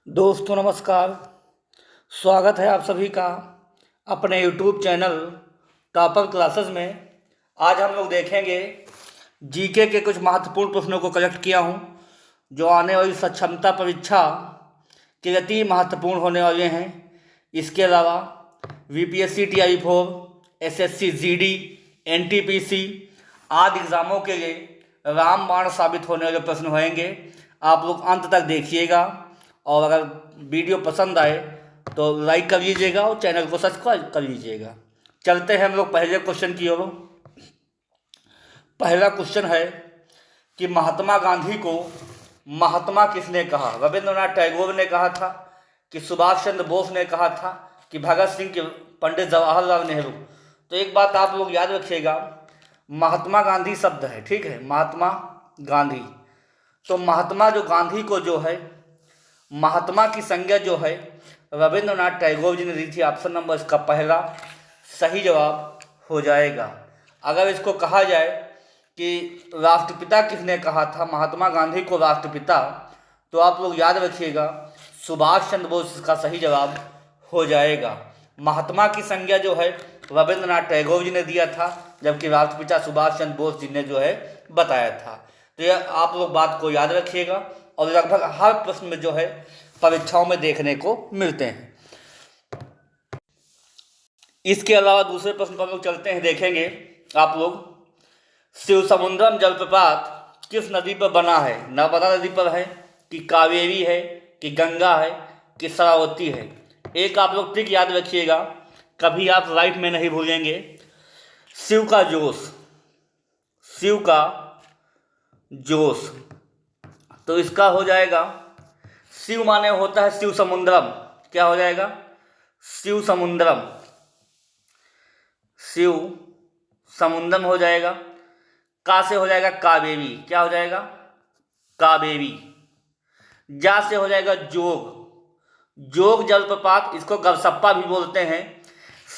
दोस्तों नमस्कार। स्वागत है आप सभी का अपने यूट्यूब चैनल टॉपर क्लासेस में। आज हम लोग देखेंगे जीके के कुछ महत्वपूर्ण प्रश्नों को कलेक्ट किया हूँ जो आने वाली सक्षमता परीक्षा के लिए अति महत्वपूर्ण होने वाले हैं। इसके अलावा VPSC TI4 SSC GD NTPC आदि एग्ज़ामों के लिए रामबाण साबित होने वाले प्रश्न होंगे। आप लोग अंत तक देखिएगा और अगर वीडियो पसंद आए तो लाइक कर लीजिएगा और चैनल को सब्सक्राइब कर लीजिएगा। चलते हैं हम लोग पहले क्वेश्चन की ओर। पहला क्वेश्चन है कि महात्मा गांधी को महात्मा किसने कहा? रविंद्रनाथ टैगोर ने कहा था कि सुभाष चंद्र बोस ने कहा था कि भगत सिंह के पंडित जवाहरलाल नेहरू? तो एक बात आप लोग याद रखिएगा, महात्मा गांधी शब्द है, ठीक है, महात्मा गांधी। तो महात्मा जो गांधी को जो है, महात्मा की संज्ञा जो है रविंद्रनाथ टैगोर जी ने दी थी। ऑप्शन नंबर इसका पहला सही जवाब हो जाएगा। अगर इसको कहा जाए कि राष्ट्रपिता किसने कहा था महात्मा गांधी को राष्ट्रपिता, तो आप लोग याद रखिएगा सुभाष चंद्र बोस इसका सही जवाब हो जाएगा। महात्मा की संज्ञा जो है रविंद्रनाथ टैगोर जी ने दिया था, जबकि राष्ट्रपिता सुभाष चंद्र बोस जी ने जो है बताया था। तो यह आप लोग बात को याद रखिएगा और लगभग हर प्रश्न में जो है परीक्षाओं में देखने को मिलते हैं। इसके अलावा दूसरे प्रश्न पर लोग चलते हैं, देखेंगे आप लोग शिवसमुद्रम जलप्रपात किस नदी पर बना है? नर्मदा नदी पर है कि कावेरी है कि गंगा है कि शरावती है? एक आप लोग ट्रिक याद रखिएगा, कभी आप राइट में नहीं भूलेंगे। शिव का जोश, शिव का जोश, तो इसका हो जाएगा शिव माने होता है शिव समुद्रम। क्या हो जाएगा? शिव समुद्रम, शिव समुद्रम हो जाएगा। का से हो जाएगा कावेरी, क्या हो जाएगा? कावेरी। जा से हो जाएगा जोग, जोग जलप्रपात, इसको गवसप्पा भी बोलते हैं,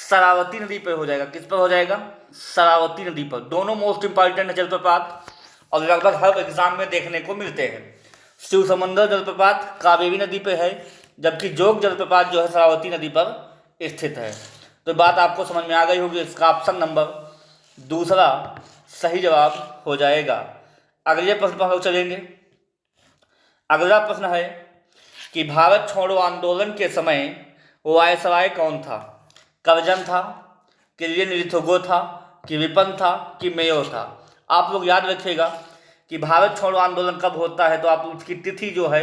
शरावती नदी पर हो जाएगा। किस पर हो जाएगा? शरावती नदी पर। दोनों मोस्ट इंपॉर्टेंट है जलप्रपात और लगभग हर एग्जाम में देखने को मिलते हैं। शिव समुद्र जलप्रपात कावेरी नदी पर है, जबकि जोग जलप्रपात जो है शरावती नदी पर स्थित है। तो बात आपको समझ में आ गई होगी, इसका ऑप्शन नंबर दूसरा सही जवाब हो जाएगा। अगले प्रश्न पर हम लोग चलेंगे। अगला प्रश्न है कि भारत छोड़ो आंदोलन के समय वायसराय कौन था? करजन था कि लिन थोगो था कि विपिन था कि मेयो था? आप लोग याद रखिएगा कि भारत छोड़ो आंदोलन कब होता है, तो आप उसकी तिथि जो है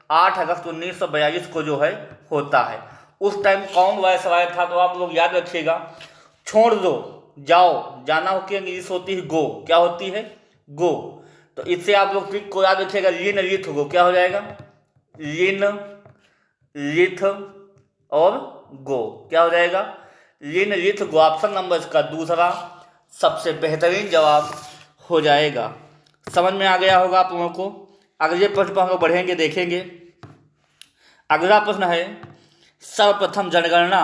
8 अगस्त 1942 को जो है होता है। उस टाइम कौन वायसराय था? तो आप लोग याद रखिएगा, छोड़ दो जाओ, जाना हो की इंग्लिश होती है गो। क्या होती है? गो। तो इससे आप लोग ट्रिक को याद रखिएगा, लिन लिथ गो। क्या हो जाएगा? लिन लिथ और गो। क्या हो जाएगा? लिन लिथ गो। ऑप्शन नंबर इसका दूसरा सबसे बेहतरीन जवाब हो जाएगा। समझ में आ गया होगा आप लोगों को। अगले प्रश्न पर हम लोग बढ़ेंगे, देखेंगे। अगला प्रश्न है सर्वप्रथम जनगणना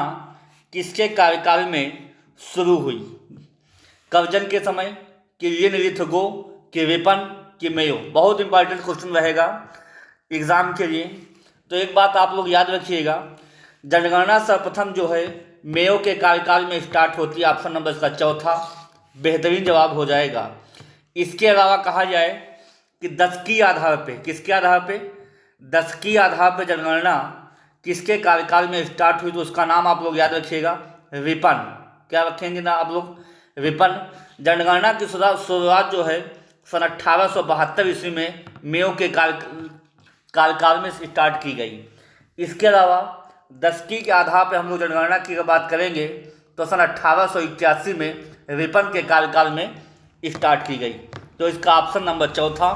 किसके कार्यकाल में शुरू हुई? करजन के समय कि लिन लिथगो कि विपिन कि मेयो? बहुत इंपॉर्टेंट क्वेश्चन रहेगा एग्जाम के लिए। तो एक बात आप लोग याद रखिएगा, जनगणना सर्वप्रथम जो है मेयो के कार्यकाल में स्टार्ट होती है। ऑप्शन नंबर इसका चौथा बेहतरीन जवाब हो जाएगा। इसके अलावा कहा जाए कि दशकीय आधार पे, किसके आधार पे? दशकीय आधार पे जनगणना किसके कार्यकाल में स्टार्ट हुई, तो उसका नाम आप लोग याद रखिएगा, विपिन। क्या रखेंगे ना आप लोग? विपिन। जनगणना की शुरुआत जो है सन 1872 ईस्वी में मेयो के कार्यकाल में स्टार्ट की गई। इसके अलावा दशकीय के आधार पर हम लोग जनगणना की बात करेंगे तो सन 1881 में विपिन के कार्यकाल में स्टार्ट की गई। तो इसका ऑप्शन नंबर चौथा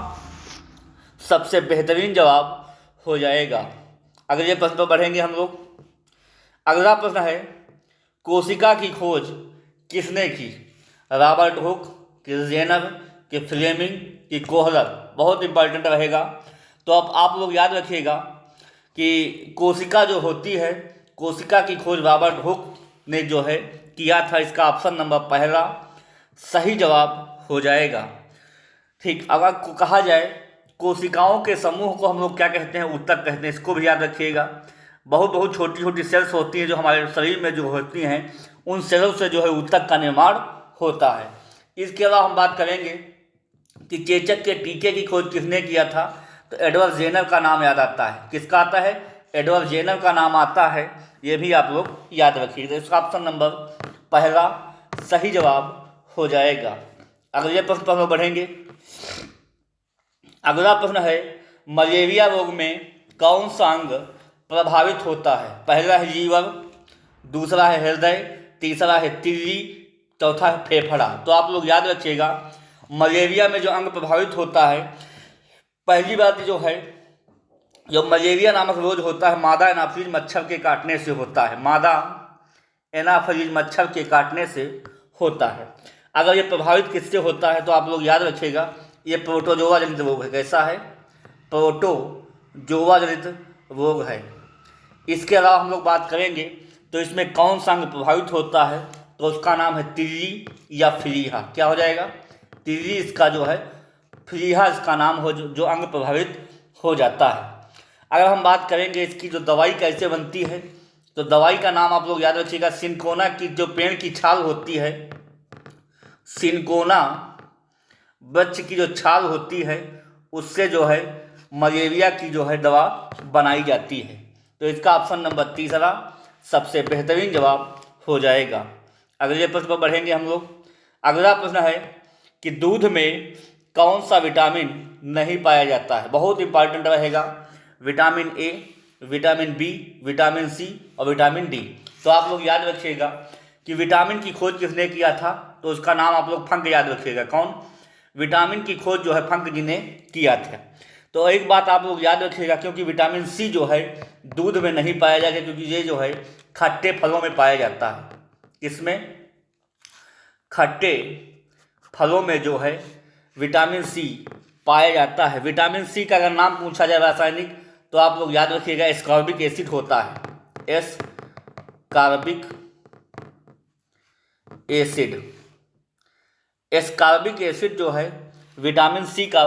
सबसे बेहतरीन जवाब हो जाएगा। अगले प्रश्न पर बढ़ेंगे हम लोग। अगला प्रश्न है कोशिका की खोज किसने की? रॉबर्ट हुक कि जेनर कि फ्लेमिंग कि कोहलर? बहुत इंपॉर्टेंट रहेगा। तो अब आप लोग याद रखिएगा कि कोशिका जो होती है, कोशिका की खोज रॉबर्ट हुक ने जो है किया था। इसका ऑप्शन नंबर पहला सही जवाब हो जाएगा। ठीक, अगर कहा जाए कोशिकाओं के समूह को हम लोग क्या कहते हैं, ऊतक कहते हैं, इसको भी याद रखिएगा। बहुत बहुत छोटी छोटी सेल्स होती हैं जो हमारे शरीर में जो होती हैं, उन सेलों से जो है ऊतक का निर्माण होता है। इसके अलावा हम बात करेंगे कि चेचक के टीके की खोज किसने किया था, तो एडवर्ड जेनर का नाम याद आता है। किसका आता है? एडवर्ड जेनर का नाम आता है, ये भी आप लोग याद रखिए। तो इसका ऑप्शन नंबर पहला सही जवाब हो जाएगा। अगले प्रश्न पर हम बढ़ेंगे। अगला प्रश्न है, मलेरिया रोग में कौन सा अंग प्रभावित होता है? पहला है लीवर, दूसरा है हृदय, तीसरा है तिल्ली, चौथा है फेफड़ा। तो आप लोग याद रखिएगा, मलेरिया में जो अंग प्रभावित होता है, पहली बात जो है, जो मलेरिया नामक रोग होता है मादा एनाफिलीज मच्छर के काटने से होता है। मादा एनाफिलीज मच्छर के काटने से होता है। अगर ये प्रभावित किससे होता है तो आप लोग याद रखिएगा, ये प्रोटोजोआ जनित रोग है। कैसा है? प्रोटोजोआ जनित रोग है। इसके अलावा हम लोग बात करेंगे तो इसमें कौन सा अंग प्रभावित होता है, तो उसका नाम है तिल्ली या फ्लीहा। क्या हो जाएगा? तिल्ली इसका जो है, फ्लीहा इसका नाम हो, जो अंग प्रभावित हो जाता है। अगर हम बात करेंगे इसकी जो दवाई कैसे बनती है, तो दवाई का नाम आप लोग याद रखिएगा, सिनकोना की जो पेड़ की छाल होती है, सिनकोना वृक्ष की जो छाल होती है, उससे जो है मलेरिया की जो है दवा बनाई जाती है। तो इसका ऑप्शन नंबर तीसरा सबसे बेहतरीन जवाब हो जाएगा। अगले प्रश्न पर बढ़ेंगे हम लोग। अगला प्रश्न है कि दूध में कौन सा विटामिन नहीं पाया जाता है? बहुत इंपॉर्टेंट रहेगा। Vitamin A, vitamin B, vitamin C और विटामिन डी। तो आप लोग याद रखिएगा कि विटामिन की खोज किसने किया था, तो उसका नाम आप लोग फंक याद रखिएगा। कौन? विटामिन की खोज जो है फंक जी ने किया था। तो एक बात आप लोग याद रखिएगा, क्योंकि विटामिन सी जो है दूध में नहीं पाया जाएगा, क्योंकि ये जो है खट्टे फलों में पाया जाता है। किसमें? खट्टे फलों में जो है विटामिन सी पाया जाता है। विटामिन सी का अगर नाम पूछा जाए रासायनिक, तो आप लोग याद रखिएगा एस्कॉर्बिक एसिड होता है। Ascorbic acid. एस्कॉर्बिक एसिड जो है विटामिन सी का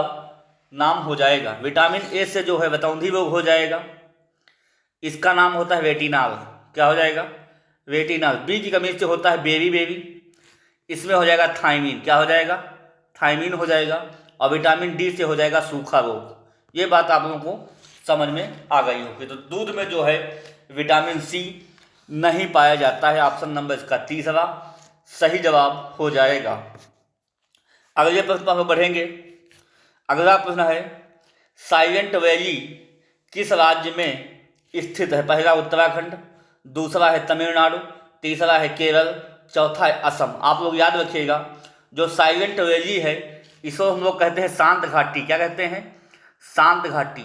नाम हो जाएगा। विटामिन ए से जो है बतौंधी रोग हो जाएगा, इसका नाम होता है रेटिनॉल। क्या हो जाएगा? रेटिनॉल। बी की कमी से होता है बेरी बेरी, इसमें हो जाएगा थायमीन। क्या हो जाएगा? थायमीन हो जाएगा। और विटामिन डी से हो जाएगा सूखा रोग। ये बात आप लोगों को समझ में आ गई होगी। तो दूध में जो है विटामिन सी नहीं पाया जाता है। ऑप्शन नंबर इसका तीसरा सही जवाब हो जाएगा। अगले प्रश्न पर हम बढ़ेंगे। अगला प्रश्न है, साइलेंट वैली किस राज्य में स्थित है? पहला उत्तराखंड, दूसरा है तमिलनाडु, तीसरा है केरल, चौथा है असम। आप लोग याद रखिएगा, जो साइलेंट वैली है इसको हम लोग कहते हैं शांत घाटी। क्या कहते हैं? शांत घाटी।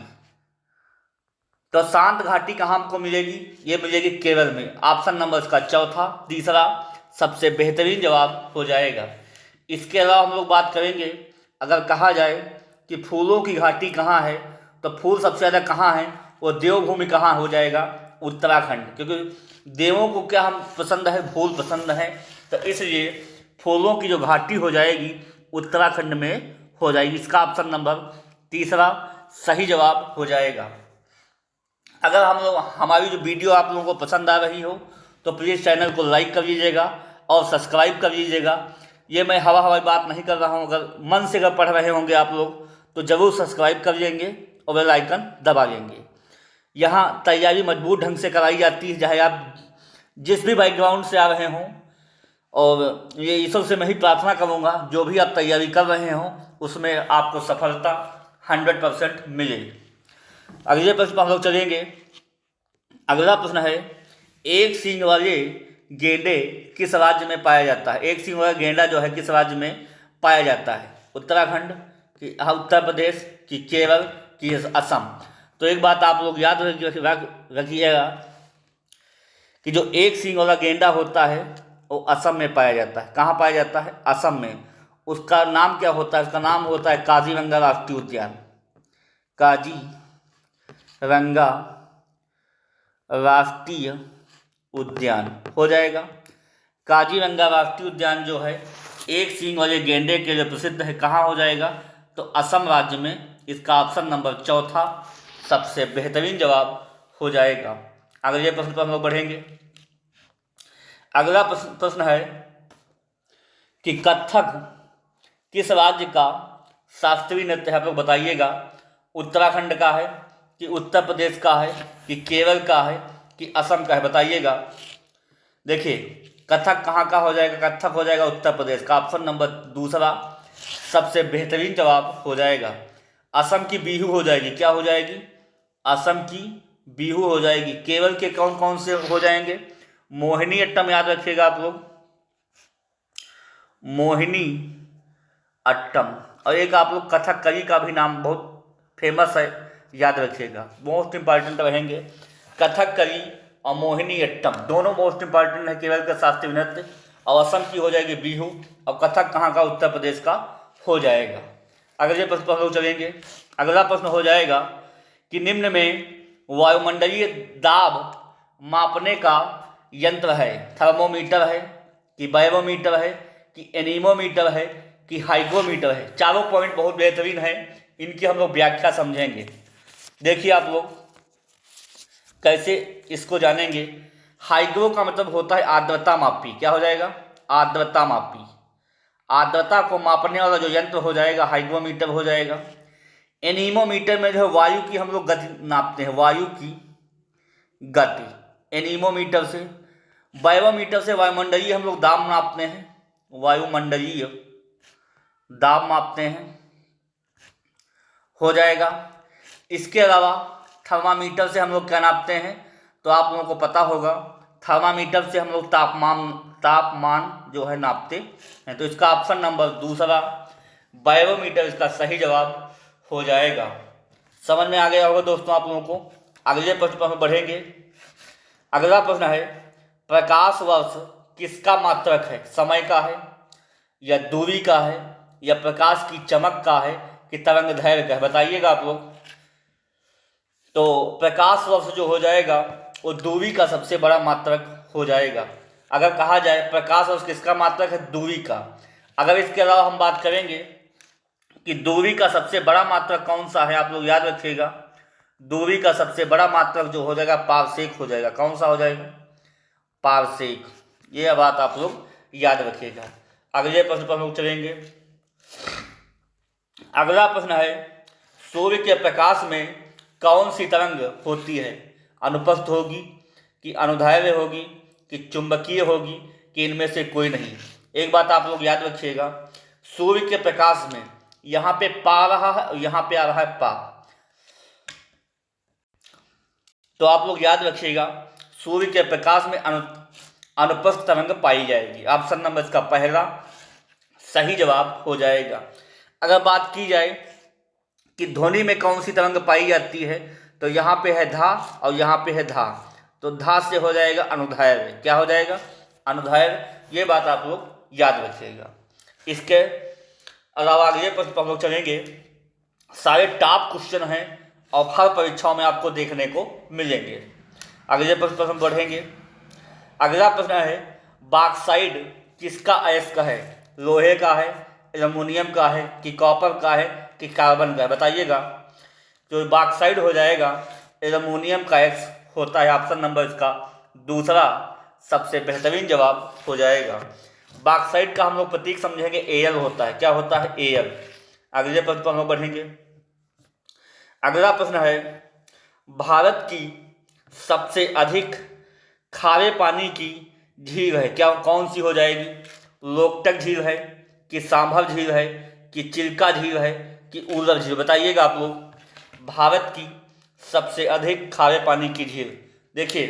तो शांत घाटी कहाँ हमको मिलेगी? ये मिलेगी केरल में। ऑप्शन नंबर इसका चौथा तीसरा सबसे बेहतरीन जवाब हो जाएगा। इसके अलावा हम लोग बात करेंगे, अगर कहा जाए कि फूलों की घाटी कहाँ है, तो फूल सबसे ज़्यादा कहाँ है, वो देवभूमि कहाँ हो जाएगा? उत्तराखंड। क्योंकि देवों को क्या हम पसंद है? फूल पसंद है। तो इसलिए फूलों की जो घाटी हो जाएगी उत्तराखंड में हो जाएगी। इसका ऑप्शन नंबर तीसरा सही जवाब हो जाएगा। अगर हमारी जो वीडियो आप लोगों को पसंद आ रही हो तो प्लीज़ चैनल को लाइक कर लीजिएगा और सब्सक्राइब कर लीजिएगा। ये मैं हवाई बात नहीं कर रहा हूँ। अगर मन से अगर पढ़ रहे होंगे आप लोग तो ज़रूर सब्सक्राइब कर लेंगे और बेल आइकन दबा लेंगे। यहाँ तैयारी मजबूत ढंग से कराई जाती है, चाहे आप जिस भी बैकग्राउंड से आ रहे हों। और ये ईश्वर से मैं ही प्रार्थना करूँगा, जो भी आप तैयारी कर रहे हों उसमें आपको सफलता 100% मिले। अगले प्रश्न पर हम लोग चलेंगे। अगला प्रश्न है, एक सींग वाले गेंडे किस राज्य में पाया जाता है? एक सींग वाला गेंडा जो है किस राज्य में पाया जाता है? उत्तराखंड कि उत्तर प्रदेश कि केरल कि असम? तो एक बात आप लोग याद रखिएगा कि जो एक सींग वाला गेंडा होता है वो असम में पाया जाता है। कहाँ पाया जाता है? असम में। उसका नाम क्या होता है? उसका नाम होता है काजीरंगा राष्ट्रीय उद्यान। काजीरंगा राष्ट्रीय उद्यान हो जाएगा। काजीरंगा राष्ट्रीय उद्यान जो है एक सींग वाले गेंडे के लिए प्रसिद्ध है। कहाँ हो जाएगा? तो असम राज्य में इसका ऑप्शन नंबर चौथा सबसे बेहतरीन जवाब हो जाएगा। अगले प्रश्न पर हम लोग बढ़ेंगे। अगला प्रश्न है कि कथक किस राज्य का शास्त्रीय नृत्य है? आप लोग बताइएगा। उत्तराखंड का है कि उत्तर प्रदेश का है कि केरल का है कि असम का है? बताइएगा। देखिए कथक कहाँ का हो जाएगा? कथक हो जाएगा उत्तर प्रदेश का। ऑप्शन नंबर दूसरा सबसे बेहतरीन जवाब हो जाएगा। असम की बिहू हो जाएगी। क्या हो जाएगी? असम की बिहू हो जाएगी। केरल के कौन कौन से हो जाएंगे? मोहिनी अट्टम याद रखिएगा आप लोग, मोहिनी अट्टम। और एक आप लोग कथकली का भी नाम बहुत फेमस है, याद रखिएगा, मोस्ट इंपॉर्टेंट रहेंगे। कथकली और मोहिनी अट्टम दोनों मोस्ट इंपॉर्टेंट है केरल का शास्त्रीय नृत्य। और असम की हो जाएगी बिहू और कथक कहाँ का? उत्तर प्रदेश का हो जाएगा। अगले प्रश्न पर हम लोग चलेंगे। अगला प्रश्न हो जाएगा कि निम्न में वायुमंडलीय दाब मापने का यंत्र है? थर्मोमीटर है कि बैरोमीटर है कि एनीमोमीटर है कि हाइग्रोमीटर है? चारों पॉइंट बहुत बेहतरीन है, इनकी हम लोग व्याख्या समझेंगे। देखिए आप लोग कैसे इसको जानेंगे। हाइग्रो का मतलब होता है आर्द्रता मापी। क्या हो जाएगा? आर्द्रता मापी। आर्द्रता को मापने वाला जो यंत्र हो जाएगा हाइग्रोमीटर हो जाएगा। एनीमोमीटर में जो है वायु की हम लोग गति नापते हैं, वायु की गति एनीमोमीटर से। बैरोमीटर से वायुमंडलीय हम लोग दाब नापते हैं, वायुमंडलीय दाब मापते हैं, हो जाएगा। इसके अलावा थर्मामीटर से हम लोग क्या नापते हैं? तो आप लोगों को पता होगा, थर्मामीटर से हम लोग तापमान जो है नापते हैं। तो इसका ऑप्शन नंबर दूसरा बैरोमीटर इसका सही जवाब हो जाएगा। समझ में आ गया होगा दोस्तों आप लोगों को। अगले प्रश्न पर हम बढ़ेंगे। अगला प्रश्न है प्रकाश वर्ष किसका मात्रक है? समय का है या दूरी का है या प्रकाश की चमक का है कि तरंग दैर्घ्य का है? बताइएगा आप लोग। तो प्रकाश वर्ष जो हो जाएगा वो दूरी का सबसे बड़ा मात्रक हो जाएगा। अगर कहा जाए प्रकाश वर्ष किसका मात्रक है? दूरी का। अगर इसके अलावा हम बात करेंगे कि दूरी का सबसे बड़ा मात्रक कौन सा है, आप लोग याद रखिएगा। दूरी का सबसे बड़ा मात्रक जो हो जाएगा पारसेक हो जाएगा। कौन सा हो जाएगा? पारसेक। ये बात आप लोग याद रखिएगा। अगले प्रश्न पर हम लोग चलेंगे। अगला प्रश्न है सूर्य के प्रकाश में कौन सी तरंग होती है? अनुप्रस्थ होगी कि अनुदैर्ध्य होगी कि चुंबकीय होगी कि इनमें से कोई नहीं? एक बात आप लोग याद रखिएगा, सूर्य के प्रकाश में यहाँ पे पा रहा है, यहाँ पे आ रहा है पा। तो आप लोग याद रखिएगा सूर्य के प्रकाश में अनुप्रस्थ तरंग पाई जाएगी। ऑप्शन नंबर इसका पहला सही जवाब हो जाएगा। अगर बात की जाए कि ध्वनि में कौन सी तरंग पाई जाती है, तो यहाँ पे है धा और यहाँ पे है धा। तो धा से हो जाएगा अनुदैर्ध्य। क्या हो जाएगा? अनुदैर्ध्य। ये बात आप लोग याद रखिएगा। इसके अलावा अगले प्रश्न पर हम लोग चलेंगे। सारे टॉप क्वेश्चन हैं और हर परीक्षाओं में आपको देखने को मिलेंगे। अगले प्रश्न पर हम बढ़ेंगे। अगला प्रश्न है बॉक्साइट किसका अयस्क है? लोहे का है, एल्युमिनियम का है कि कॉपर का है कि कार्बन का है? बताइएगा। जो बॉक्साइट हो जाएगा एल्युमिनियम का अयस्क होता है। ऑप्शन नंबर इसका दूसरा सबसे बेहतरीन जवाब हो जाएगा। बॉक्साइट का हम लोग प्रतीक समझेंगे Al होता है। क्या होता है? Al। अगले प्रश्न पर हम लोग बढ़ेंगे। अगला प्रश्न है भारत की सबसे अधिक खारे पानी की झील है? क्या कौन सी हो जाएगी? लोकटक झील है कि सांभर झील है कि चिल्का झील है कि उलर झील? बताइएगा आप लोग। भारत की सबसे अधिक खारे पानी की झील, देखिए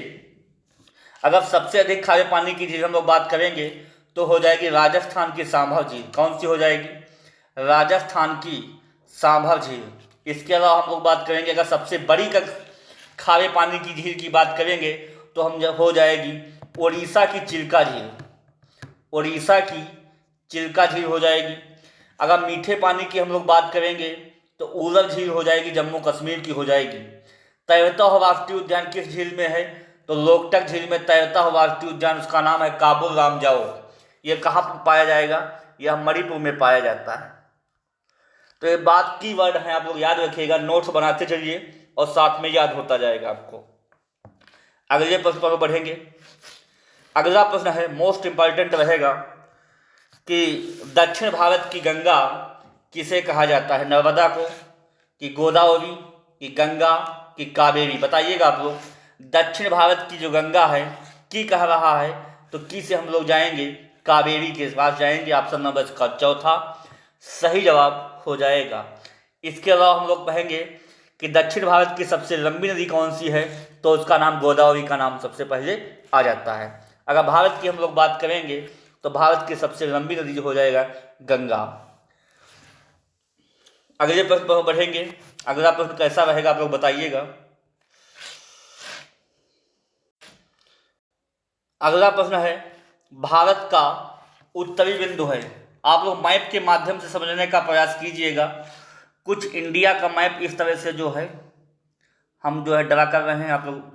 अगर सबसे अधिक खारे पानी की झील हम लोग बात करेंगे तो हो जाएगी राजस्थान की सांभर झील। कौन सी हो जाएगी? राजस्थान की सांभर झील। इसके अलावा हम लोग बात करेंगे अगर सबसे बड़ी का खारे पानी की झील की बात करेंगे तो हम हो जाएगी उड़ीसा की चिल्का झील। उड़ीसा की चिल्का झील हो जाएगी। अगर मीठे पानी की हम लोग बात करेंगे तो उलर झील हो जाएगी, जम्मू कश्मीर की हो जाएगी। तैरता हुआ राष्ट्रीय उद्यान किस झील में है? तो लोकटक झील में तैरता हुआ राष्ट्रीय उद्यान, उसका नाम है काबुल लामजाओ। ये कहाँ पर पाया जाएगा? यह मणिपुर में पाया जाता है। तो ये बात की वर्ड है, आप लोग याद रखिएगा, नोट्स बनाते चलिए और साथ में याद होता जाएगा आपको। अगले प्रश्न पर बढ़ेंगे। अगला प्रश्न है, मोस्ट इंपॉर्टेंट रहेगा कि दक्षिण भारत की गंगा किसे कहा जाता है? नर्मदा को, कि गोदावरी, कि गंगा, कि कावेरी? बताइएगा आप लोग। दक्षिण भारत की जो गंगा है की कह रहा है, तो की से हम लोग जाएंगे कावेरी के पास जाएंगे। ऑप्शन नंबर इसका चौथा सही जवाब हो जाएगा। इसके अलावा हम लोग कहेंगे कि दक्षिण भारत की सबसे लंबी नदी कौन सी है, तो उसका नाम गोदावरी का नाम सबसे पहले आ जाता है। अगर भारत की हम लोग बात करेंगे तो भारत की सबसे लंबी नदी जो हो जाएगा गंगा। अगले प्रश्न पर बढ़ेंगे। अगला प्रश्न कैसा रहेगा आप लोग बताइएगा। अगला प्रश्न है, भारत का उत्तरी बिंदु है। आप लोग मैप के माध्यम से समझने का प्रयास कीजिएगा। कुछ इंडिया का मैप इस तरह से जो है हम जो है ड्रा कर रहे हैं, आप लोग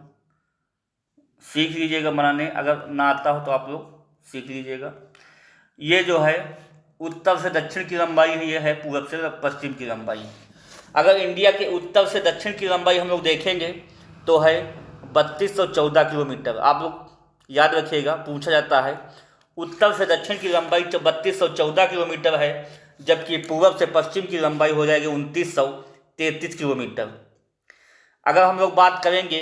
सीख लीजिएगा बनाने। अगर ना आता हो तो आप लोग सीख लीजिएगा। ये जो है उत्तर से दक्षिण की लंबाई है, ये है पूर्व से पश्चिम की लंबाई। अगर इंडिया के उत्तर से दक्षिण की लंबाई हम लोग देखेंगे तो है 3214 किलोमीटर। आप लोग याद रखिएगा, पूछा जाता है उत्तर से दक्षिण की लंबाई 3214 किलोमीटर है, जबकि पूर्व से पश्चिम की लंबाई हो जाएगी 2933 किलोमीटर। अगर हम लोग बात करेंगे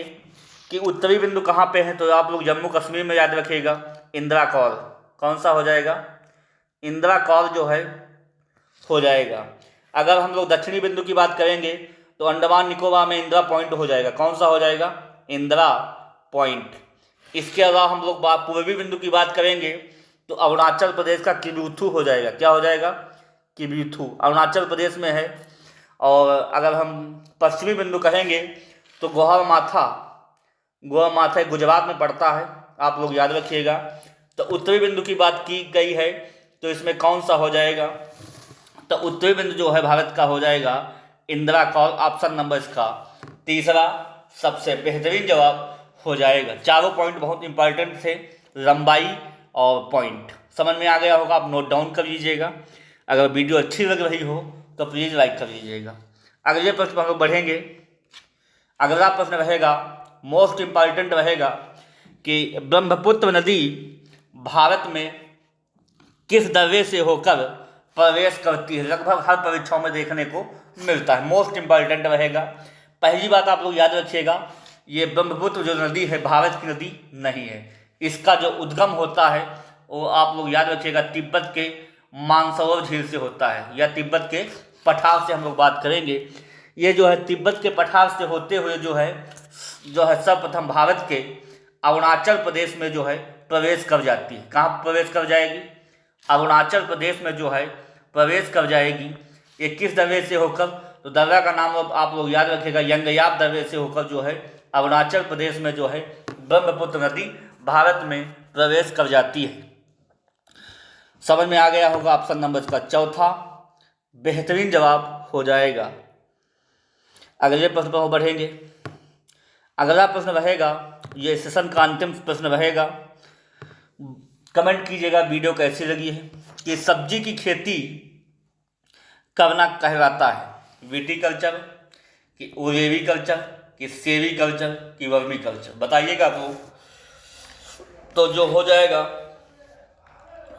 कि उत्तरी बिंदु कहाँ पे है, तो आप लोग जम्मू कश्मीर में याद रखिएगा, इंदिरा कॉल। कौन सा हो जाएगा? इंदिरा कॉल जो है हो जाएगा। अगर हम लोग दक्षिणी बिंदु की बात करेंगे तो अंडमान निकोबार में इंदिरा पॉइंट हो जाएगा। कौन सा हो जाएगा? इंदिरा पॉइंट। इसके अलावा हम लोग पूर्वी बिंदु की बात करेंगे तो अरुणाचल प्रदेश का किब्यूथू हो जाएगा। क्या हो जाएगा? किब्यूथू अरुणाचल प्रदेश में है। और अगर हम पश्चिमी बिंदु कहेंगे तो गोहामाथा गुजरात में पड़ता है, आप लोग याद रखिएगा। तो उत्तरी बिंदु की बात की गई है तो इसमें कौन सा हो जाएगा? तो उत्तरी बिंदु जो है भारत का हो जाएगा इंदिरा कॉल। ऑप्शन नंबर इसका तीसरा सबसे बेहतरीन जवाब हो जाएगा। चारों पॉइंट बहुत इंपॉर्टेंट थे, लंबाई और पॉइंट समझ में आ गया होगा। आप नोट डाउन कर लीजिएगा। अगर वीडियो अच्छी लग रही हो तो प्लीज़ लाइक कर लीजिएगा। अगले प्रश्न पर हम लोग बढ़ेंगे। अगला प्रश्न रहेगा, मोस्ट इंपॉर्टेंट रहेगा कि ब्रह्मपुत्र नदी भारत में किस दर्रे से होकर प्रवेश करती है? लगभग हर परीक्षाओं में देखने को मिलता है, मोस्ट इंपॉर्टेंट रहेगा। पहली बात आप लोग याद रखिएगा, ये ब्रह्मपुत्र जो नदी है भारत की नदी नहीं है। इसका जो उद्गम होता है वो आप लोग याद रखिएगा तिब्बत के मानसरोवर झील से होता है, या तिब्बत के पठार से हम लोग बात करेंगे। ये जो है तिब्बत के पठार से होते हुए जो है सर्वप्रथम भारत के अरुणाचल प्रदेश में जो है प्रवेश कर जाती है। कहाँ प्रवेश कर जाएगी? अरुणाचल प्रदेश में जो है प्रवेश कर जाएगी। ये किस दर्रे से होकर? तो दर्रा का नाम आप लोग याद रखिएगा, यंगयाब दर्रे से होकर जो है अरुणाचल प्रदेश में जो है ब्रह्मपुत्र नदी भारत में प्रवेश कर जाती है। समझ में आ गया होगा। ऑप्शन नंबर इसका चौथा बेहतरीन जवाब हो जाएगा। अगले प्रश्न पर बढ़ेंगे। अगला प्रश्न रहेगा, ये सेशन का अंतिम प्रश्न रहेगा। कमेंट कीजिएगा वीडियो कैसी लगी है। कि सब्जी की खेती करना कहलाता है? विटीकल्चर, कि ओरेवी कल्चर, कि सेवी कल्चर, कि वर्मी कल्चर? बताइएगा आप लोग। तो जो हो जाएगा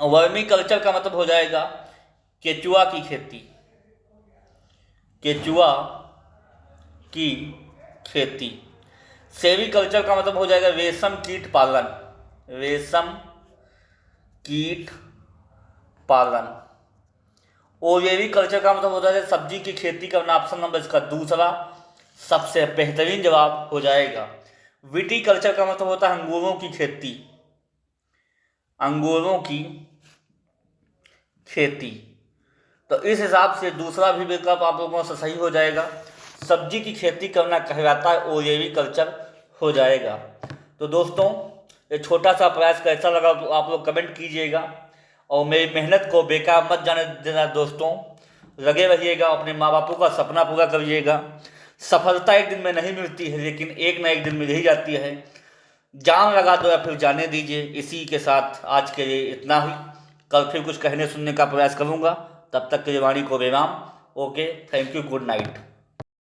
वर्मी कल्चर का मतलब हो जाएगा केचुआ की खेती। केचुआ की खेती। सेवी कल्चर का मतलब हो जाएगा रेशम कीट पालन। रेशम कीट पालन। ओरेवी कल्चर का मतलब होता है सब्जी की खेती करना। ऑप्शन नंबर इसका दूसरा सबसे बेहतरीन जवाब हो जाएगा। विटी कल्चर का मतलब होता है अंगूरों की खेती। अंगूरों की खेती। तो इस हिसाब से दूसरा भी विकल्प आप लोगों से सही हो जाएगा। सब्जी की खेती करना कहलाता है ओरेवी कल्चर हो जाएगा। तो दोस्तों ये छोटा सा प्रयास कैसा लगा तो आप लोग कमेंट कीजिएगा और मेरी मेहनत को बेकार मत जाने देना दोस्तों। लगे रहिएगा, अपने माँ बापों का सपना पूरा करिएगा। सफलता एक दिन में नहीं मिलती है, लेकिन एक ना एक दिन मिल ही जाती है। जान लगा दो या फिर जाने दीजिए। इसी के साथ आज के लिए इतना ही। कल फिर कुछ कहने सुनने का प्रयास करूँगा। तब तक के लिए वाणी को विराम। Okay, thank you, good night.